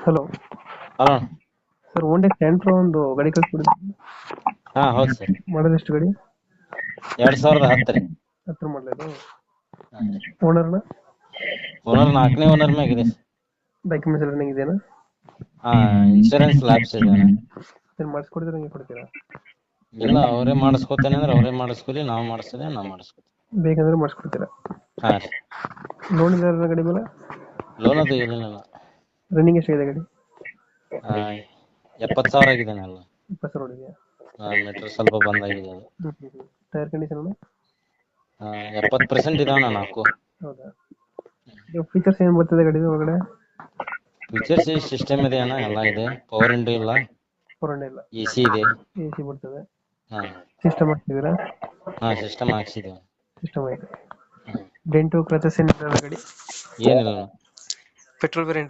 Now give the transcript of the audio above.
Hello hello. Sir, ಒಂದೇ Santro ಒಂದು ಗಾಡಿ ಕಳಿಸ್ಬಿಡಿ. ಹಾ ಹೌದು ಸರ್. ಮಾಡಲ್ ಎಷ್ಟು ಗಾಡಿ? 2010 ರೀ. ಹತ್ರ ಮಾಡಲದು. ಓನರ್ನ ಓನರ್ 4ನೇ ಓನರ್ ಮ್ಯಾಗಿದೆ ಸರ್. ಡಾಕ್ಯುಮೆಂಟ್ಸ್ ಎಲ್ಲ ರನ್ನಿಂಗ್ ಇದೆಯಾ? ಹಾ, ಇನ್ಶೂರೆನ್ಸ್ ಲ್ಯಾಬ್ಸ್ ಇದೆ. ಏನು ಮಾಡಿಸ್ಕೊಡ್ತೀರಾ, ಹಂಗೆ ಕೊಡ್ತೀರಾ? ಇಲ್ಲ, ಅವರೇ ಮಾಡಿಸ್ಕೊತೇನೆ ಅಂದ್ರೆ ಅವರೇ ಮಾಡಿಸ್ಕೊಲಿ, ನಾವು ಮಾಡಿಸ್ತೇನೆ ನಾವು ಮಾಡಿಸ್ಕೊತೀವಿ. ಬೇಕಂದ್ರೆ ಮಾಡಿಸ್ಕೊಡ್ತೀರಾ? ಹಾ ರೀ. ಲೋನ್ ಇದೆ ಗಾಡಿ ಮೇಲೆ? ಲೋನ್ ಅದು ಏನಿಲ್ಲ. ರನ್ನಿಂಗ್ ಎಷ್ಟಾಗಿದೆ ಗಾಡಿ? 70,000 ಆಗಿದ್ದೇನೆ ಎಲ್ಲ. 20 ರೋಡ್ ಇದೆಯಾ? ಮೀಟರ್ ಸ್ವಲ್ಪ ಬಂದಾಗಿದೆ ಅದು. Tyre condition? 70% ಇದಾವಣ್ಣ 4. ಹೌದಾ? ಫೀಚರ್ಸ್ ಏನು ಬರ್ತದೆ ಗಾಡಿ ಒಳಗಡೆ? ಫೀಚರ್ಸ್ ಸಿಸ್ಟಮ್ ಇದೆ ಅಣ್ಣ, ಎಲ್ಲ ಇದೆ. ಪವರ್ ವಿಂಡೋ ಇಲ್ಲ, ಫೋರ್ ಇಲ್ಲ, AC ಇದೆ. AC ಬರ್ತದೆ. ಹಾ ಸಿಸ್ಟಮ್ ಹಾಕ್ತಿದ್ದೀರಾ? ಹಾ, ಸಿಸ್ಟಮ್ ಹಾಕ್ಸಿದ್ದೇವೆ. ಸಿಸ್ಟಮ್ ಆಯ್ತು. ಡೆಂಟು ಕ್ರಚಸ್ ಏನಿಲ್ಲ ಗಾಡಿ? ಏನಿಲ್ಲ. Petrol variant